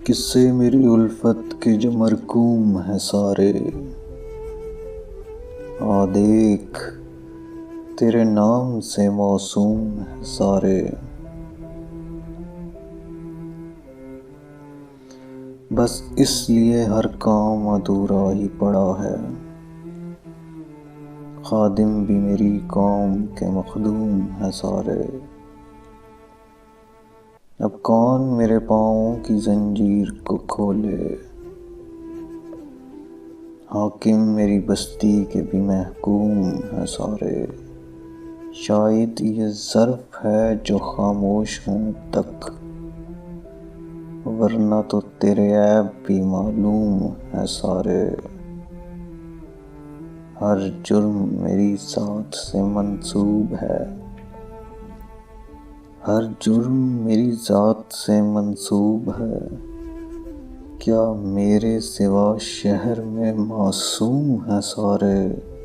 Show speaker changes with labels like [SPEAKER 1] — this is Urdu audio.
[SPEAKER 1] قصے میری الفت کے جو مرقوم ہیں سارے، آ دیکھ تیرے نام سے موسوم ہیں سارے۔ بس اس لیے ہر کام ادھورا ہی پڑا ہے، خادم بھی میری قوم کے مخدوم ہیں سارے۔ اب کون میرے پاؤں کی زنجیر کو کھولے، حاکم میری بستی کے بھی محکوم ہیں سارے۔ شاید یہ ظرف ہے جو خاموش ہوں تک، ورنہ تو تیرے عیب بھی معلوم ہیں سارے۔ ہر جرم میری ذات سے منسوب ہے، ہر جرم میری ذات سے منسوب ہے۔ کیا میرے سوا شہر میں معصوم ہیں سارے؟